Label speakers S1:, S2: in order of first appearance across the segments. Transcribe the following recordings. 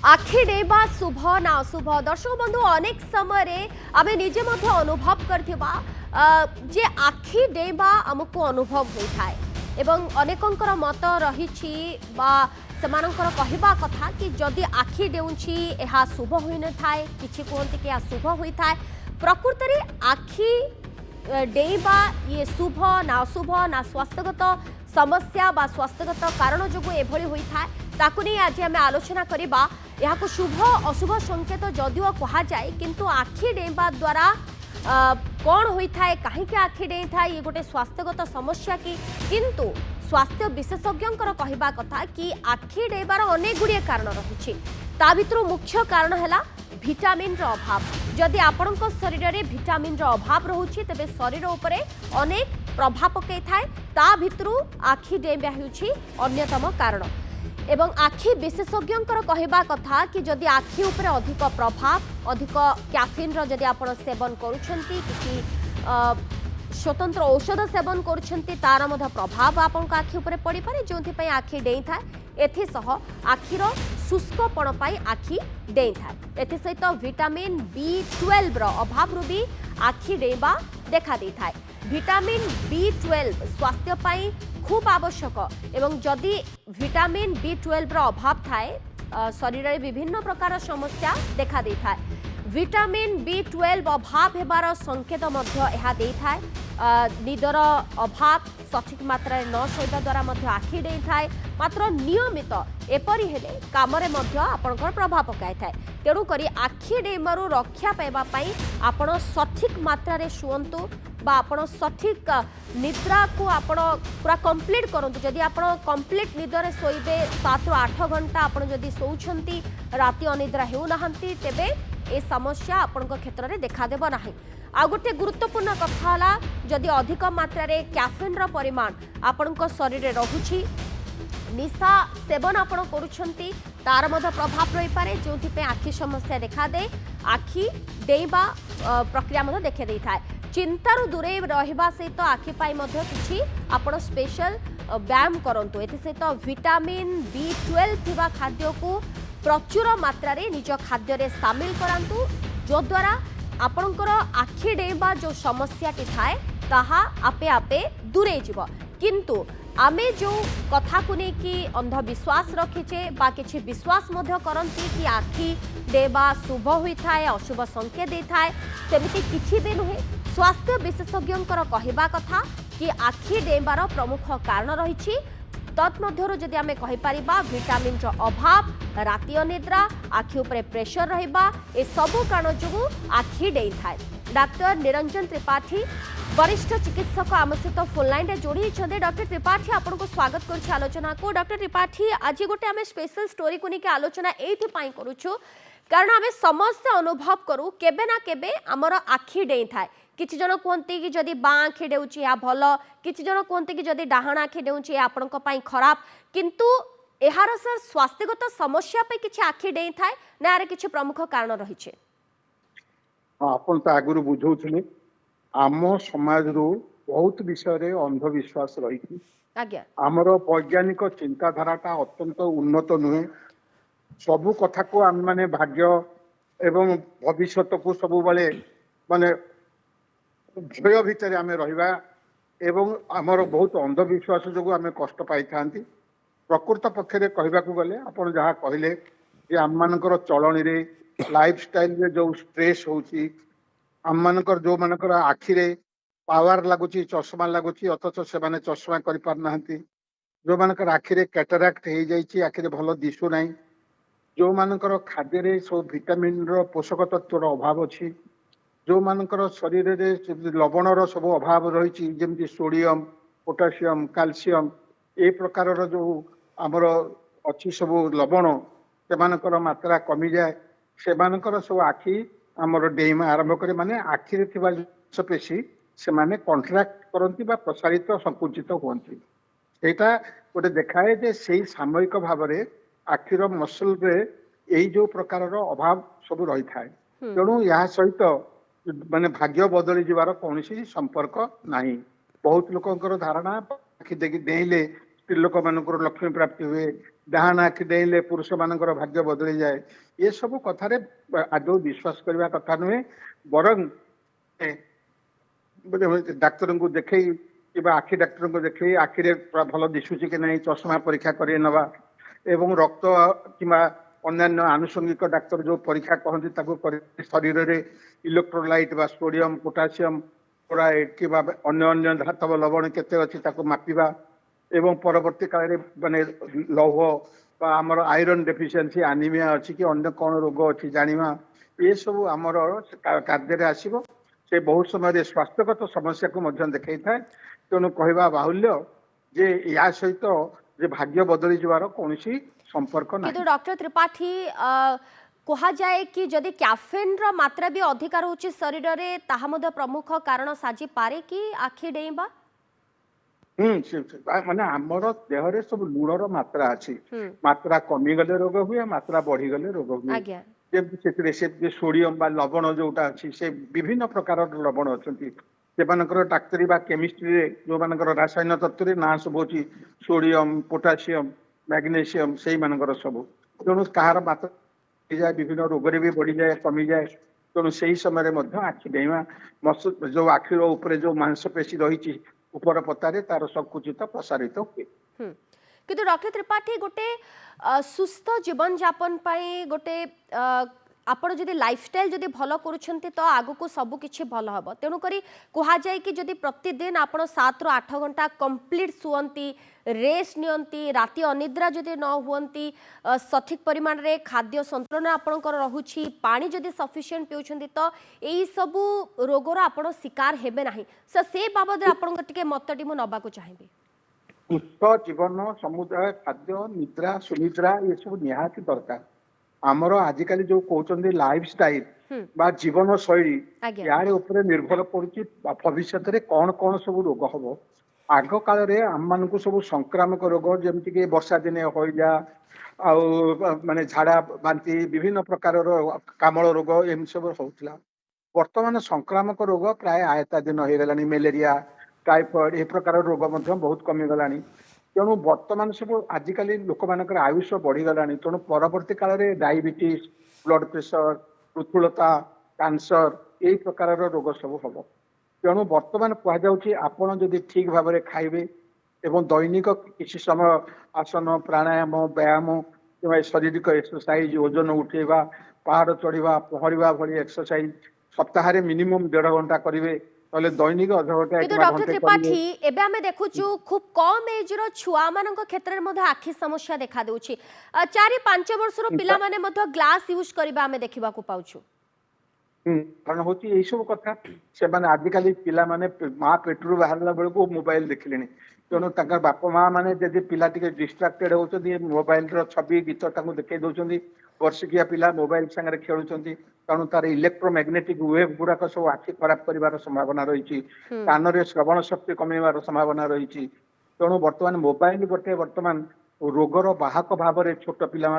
S1: आखि डेबा शुभ ना अशुभ दर्शक बंधु अनेक समय आमे निजे मध्य अनुभव करथिबा जे आखि डेबा हमको अनुभव होता है एवं अनेकंकर मत रही बा सेमानंकर कहवा कथा कि जदि आखि डेउछि एहा शुभ होई न थाए किछि कोहंती कि एहा शुभ होई थाए प्रकृति रे आखि डेबा ये शुभ ना अशुभ ना स्वास्थ्यगत समस्या बा स्वास्थ्यगत कारण जो एभली होई थाए ताकु नहीं आज आम आलोचना करबा यहाँ शुभ अशुभ संकेत जदिओ कहा जाए किंतु आखि डेबा द्वारा कौन होता है कहीं आखि डे था ये गोटे स्वास्थ्यगत समस्या की किंतु स्वास्थ्य विशेषज्ञों कहवा कथा कि आखि डेबार अनेक गुड़िए कारण रही ता भितर मुख्य कारण है विटामिन अभाव जदि आपण शरीर में विटामिन अभाव रोचे तेज शरीर उपरे अनेक प्रभाव पकई थाए ता भितर आखि डेबा होउछि अन्यतम कारण एवं आखि विशेषज्ञों कहवा कथा कि जदि आखि उपरे अधिक प्रभाव अधिक कैफीन जदि आपण सेवन करूछंती किसी स्वतंत्र औषध सेवन करूछंती तार मध्य प्रभाव आपण आखि उपरे पड़ी पारे जोंथि पई आखि डेई थाए एथि सह आखिर शुष्कपण पाई आखि डेई थाए एथि सहित विटामिन B12 रो अभाव रु भी आखि डेबा देखा दै थाए विटामिन B12 स्वास्थ्य पाई खूब आवश्यक एवं जदि विटामिन B12 रो अभाव थाए शरीर में विभिन्न प्रकार समस्या देखा दै थाए विटामिन B12 अभाव हेबार संकेत मध्य एहा दै थाए निदर अभाव सठिक मात्रा न शोइबा द्वारा मध्य आखि डेई थाए मात्र नियमित एपरि हेले कामरे मध्य आपनकर प्रभाव पकाय थाए तेणु करी आखि डेमारु रक्षा पाइबा पई आपण सठिक मात्रा रे शुअंतु बा आपण सठिक निद्रा को आपण पूरा कंप्लीट करंतु जदि आपण कंप्लीट निदरे सोइबे 7 ରୁ 8 घंटा आपण जदि सोउछंती राति अनिद्रा हेउ नाहंती तेबे ए समस्या आपण क्षेत्र में देखा देब नाही आ गोटे गुरुत्वपूर्ण कथा हला जदि अधिक मात्रा रे कैफीन रो परिमाण आपण शरीर में रहुछि निशा सेवन आपण करूछंती तार मध्य प्रभाव रही पारे जोथि पे आखि समस्या देखा दे आखि डेबा प्रक्रिया मध्य देखे दै थाए चिंतारू दूरे रहिबा सहित आखि पाई मध्य किछि आपण स्पेशल व्यायाम करंतु एथि सहित विटामिन B12 थिबा खाद्य को प्रचुर मात्रा रे निज खाद्य रे शामिल करांतु जो द्वारा आपणकर आखि डेबा जो समस्या टी थाए ताहा आपे आपे दूरे जीव किंतु आमे जो कथा को नहीं कि अंधविश्वास रखीचे बा किछि विश्वास मध्य करंती कि आखि डेबा शुभ होई थाए अशुभ संकेत दे थाए सेमिति किछि भी नुहे स्वास्थ्य विशेषज्ञों कहवा कथा कि आखि डेबार प्रमुख कारण रही तत्मध्यरु जदि आमे कहि परिबा विटामिन रो अभाव राति अनिद्रा आखि उपरे प्रेशर रहिबा ए सबु कारण जो आखि डेई थाए डॉक्टर निरंजन त्रिपाठी वरिष्ठ चिकित्सक आम सहित फोन लाइन जोड़ी डॉक्टर त्रिपाठी आपन को स्वागत कर आलोचना को डॉक्टर त्रिपाठी आज गोटे आम स्पेशल स्टोरी को लेकिन आलोचना एथि करूछु कारण आम समस्त अनुभव करू केबे ना केबे आमर आखि डेई थाए किछि जन कहते कि जदि बाँ आखि डेउछि या भल किछि जन कहते कि जदि डाहाण आखि डेउछि या आपनक पई खराब किंतु एहार सर स्वास्थ्यगत समस्या पे किछि आखि डेई थाए ना यार किछि प्रमुख कारण रहिछे
S2: आपन तो आगुरु बुझौथिले आम समाज रो बहुत विषय रे अंधविश्वास रही
S1: आज्ञा
S2: आमर वैज्ञानिक चिंताधाराटा अत्यंत उन्नत नुहे सबु कथा को आम माने भाग्य एवं भविष्यत को सबु बेले माने भय भितर आम रहिबा एवं आमर बहुत अंधविश्वास जो आम कष्ट पाई थांती प्रकृत पक्षरे कहबा को गले आपण जहाँ कहले जे आम मानकर चलनी रे लाइफस्टाइल रे जो स्ट्रेस होची आम मानकर जो मानकर आखिरे पावर लगुची चश्मा लगुची अथच से माने चश्मा करि पार नाहंती जो मानकर आखिरे कैटराक्ट हो जाइए आखिरे भल दिशु ना जो मानकर खाद्य रे सब विटामिन रो पोषक तत्व अभाव अच्छी जो मानकर शरीर रे लवण रो सब अभाव रही जमी सोडियम पोटासियम कैल्शियम ए प्रकार जो आमर अच्छी सब लवण से मात्रा कमी जाए से सब आखि आमर डेइमा आरंभ करे माने आखिरे थिबा पेशी से माने कॉन्ट्रैक्ट करंती बा प्रसारित संकुचित होती एटा गोटे देखाए जे सही सामयिक भाव में आखिर मसल रे यही जो प्रकार अभाव सब रही थाए तेणु या सहित माने भाग्य बदली जीवार कौन संपर्क नहीं बहुत लोकंकर धारणा आखि देखी डेइले ସ୍ତ୍ରୀ ଲୋକମାନଙ୍କର ଲକ୍ଷ୍ମୀ ପ୍ରାପ୍ତି ହୁଏ, ଡାହାଣ ଆଖି ଡେଇଁଲେ ପୁରୁଷ ମାନଙ୍କର ଭାଗ୍ୟ ବଦଳି ଯାଏ। ଏସବୁ କଥାରେ ଆଦୌ ବିଶ୍ୱାସ କରିବା କଥା ନୁହେଁ। ବରଂ ଡାକ୍ତରଙ୍କୁ ଦେଖେଇ କିମ୍ବା ଆଖି ଡାକ୍ତରଙ୍କୁ ଦେଖେଇ ଆଖିରେ ଭଲ ଦିଶୁଛି କି ନାହିଁ ଚଷମା ପରୀକ୍ଷା କରି ନେବା ଏବଂ ରକ୍ତ କିମ୍ବା ଅନ୍ୟାନ୍ୟ ଆନୁଷଙ୍ଗିକ ଡାକ୍ତର ଯୋଉ ପରୀକ୍ଷା କହନ୍ତି ତାକୁ କରି ଶରୀରରେ ଇଲେକ୍ଟ୍ରୋଲାଇଟ୍ ବା ସୋଡିୟମ ପୋଟାସିୟମ କ୍ଲୋରାଇଡ୍ କିମ୍ବା ଅନ୍ୟ ଅନ୍ୟ ଧାତବ ଲବଣ କେତେ ଅଛି ତାକୁ ମାପିବା ଏବଂ ପରବର୍ତ୍ତୀ କାଳରେ ମାନେ ଲୌହ ବା ଆମର ଆଇରନ୍ ଡେଫିସିଏନ୍ସି ଆନିମିଆ ଅଛି କି ଅନ୍ୟ କଣ ରୋଗ ଅଛି ଜାଣିବା ଏସବୁ ଆମର କାର୍ଯ୍ୟରେ ଆସିବ। ସେ ବହୁତ ସମୟରେ ସ୍ୱାସ୍ଥ୍ୟଗତ ସମସ୍ୟାକୁ ମଧ୍ୟ ଦେଖେଇଥାଏ। ତେଣୁ କହିବା ବାହୁଲ୍ୟ ଯେ ୟା ସହିତ ଯେ ଭାଗ୍ୟ ବଦଳି ଯିବାର କୌଣସି ସମ୍ପର୍କ ନାହିଁ।
S1: କିନ୍ତୁ ଡକ୍ଟର ତ୍ରିପାଠୀ କୁହାଯାଏ कि जदि कैफेन रो मात्रा भी अधिक रहुछि शरीर रे ताहा मध्य प्रमुख कारण साजी पारे कि आखि डेइबा।
S2: माने आमर देहरे सब लुणर मात्रा अछि। मात्रा कमी गले रोग हुए, मात्रा बढ़ी गले रोग हुए। जेमति से सोडियम बा लवण जोटा अछि से विभिन्न प्रकार लवण अछंती। सेमानकर डाक्तरी बा केमिस्ट्री रे जो मानकर रासायन तत्व रे ना सब अछि सोडियम पोटासियम मैग्नीशियम सेही मानकर सब। तेणु कहार मात्रा जाए विभिन्न रोग रे भी बढ़ी जाए कमी जाए। तेणु सही समय मध्य आखि डेइमा जो आखिर ऊपर जो मांसपेशी रही ऊपर पतारे तार संकुचित प्रसारित हुए।
S1: किंतु डॉक्टर त्रिपाठी गोटे सुस्थ जीवन यापन पाई गोटे आपण जदि लाइफस्टाइल जदि भल करूछंती तो आगु को सब किछि भल हबो। तेणु करी कुहा जाय कि जदि प्रतिदिन आपण 7 रु 8 घंटा कंप्लीट सुअंती रेस्ट नियंती राति अनिद्रा जदि न हुअंती सठिक परिमाण रे खाद्य संतुलन आपणकर रहुछि पानी जदि सफिशिएंट पिउछंती तो एई सब रोगोर आपण शिकार हेबे नाही। से बाबद रे आपणकर टिके मतटी मु नबा को चाहेबे।
S2: सुस्थ जीवन समुदाय खाद्य निद्रा सुनिद्रा ये सब निहाती दरकार। आमर आजिकल जो कहते लाइफ स्टाइल बा जीवन शैली यार ऊपर निर्भर करुच्ची भविष्य में कौन कौन सब रोग हम। आग काल आम मान सब संक्रामक रोग जमीक वर्षा दिने हईजा माने झाड़ा बांति विभिन्न प्रकार कामल रोग एम सब होता। वर्तमान संक्रामक रोग प्राय आयत्ताधीन हो गलानी। मलेरिया टाइफॉइड ए प्रकार रोग बहुत कमी गलानी। तेणु वर्तमान सब आजिकल लोक मान आयुष बढ़ीगला। तेणु परवर्ती काल में डायबिटीज ब्लड प्रेशर पृथुलता कैंसर यही प्रकार रोग सब हम। तेणु वर्तमान कहुच्छी आपड़ जदि ठीक भाव में खाइबे एवं दैनिक किसी समय आसन प्राणायाम व्यायाम कि शारीरिक एक्सरसाइज ओजन उठेवा पहाड़ चढ़ा पहरिया भली एक्सरसाइज सप्ताह मिनिमम 1.5 घंटा करेंगे दैनिक अध घंटा।
S1: डॉक्टर त्रिपाठी एबे हमें देखुछु खूब कम एज रो छुआ मानक क्षेत्र में मध्य आखि समस्या देखा देउछि। 4-5 वर्ष रो पिला माने मध्य ग्लास यूज करबा हमें देखिबा को पाउछु।
S2: कारण होची एई सब कथा से माने आजिकली पिला माने मां पेटरू बाहरला बेल को मोबाइल देखिलेनी। तेणु ताकर बापा माँ माने जदि पिला टिके डिस्ट्राक्टेड होचंदी मोबाइल रो छवि गीत ताकू देखै दोचंदी वर्षिकिया पिला मोबाइल संगे खेलुचंदी। तेणु तार इलेक्ट्रोमैग्नेटिक वेव गुड़ाक सब आखि खराब कर संभावना रही। कान रे श्रवण शक्ति कमेबार संभावना रही। तेणु वर्तमान मोबाइल गोटे वर्तमान रोगर बाहक भाव में छोट पिला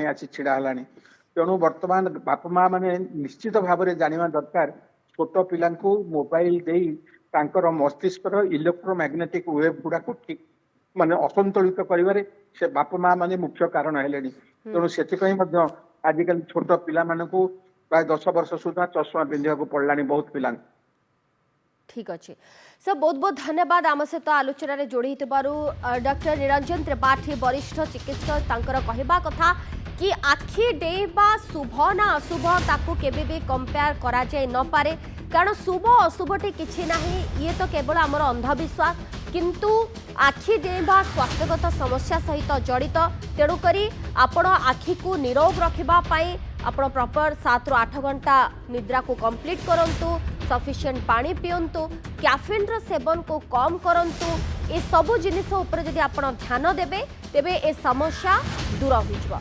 S2: आसी छिड़ा है। तेणु वर्तमान बापा माँ माने निश्चित भाव में जानवा दरकार छोट पिला मोबाइल देई तांकर मस्तिष्कर इलेक्ट्रोमैग्नेटिक वेव गुड़ाक ठीक माने असंतुलित करिवारे से बापा माँ माने मुख्य कारण है। तेणु से आजिकल छोट पिला मानकू प्राय 10 वर्ष सुधा चश्मा पिंधा को पड़ला बहुत पिला।
S1: ठीक अच्छे सर बहुत बहुत धन्यवाद आम सहित आलोचना रे जोड़ी डॉक्टर निरंजन त्रिपाठी वरिष्ठ चिकित्सक तांकर कहवा कथा कि आखि डेइबा शुभ ना अशुभ ताकू केबे भी कंपेयर करा जाय न पारे। कारण शुभ अशुभटी किछि नाही ये तो केवल आमर अंधविश्वास किंतु आखि डेइबा स्वास्थ्यगत समस्या सहित जड़ित। तेणु करी आपण आखि को निरोग रखिबा पाई आपण प्रॉपर 7 रु 8 घंटा निद्रा को कंप्लीट करंतु सफिशिएंट पानी पियंतु कैफीन रो सेवन को कम करंतु। ए सबु जिनिस ऊपर जदि आपण ध्यान देबे तेबे ए समस्या दूर होइजबा।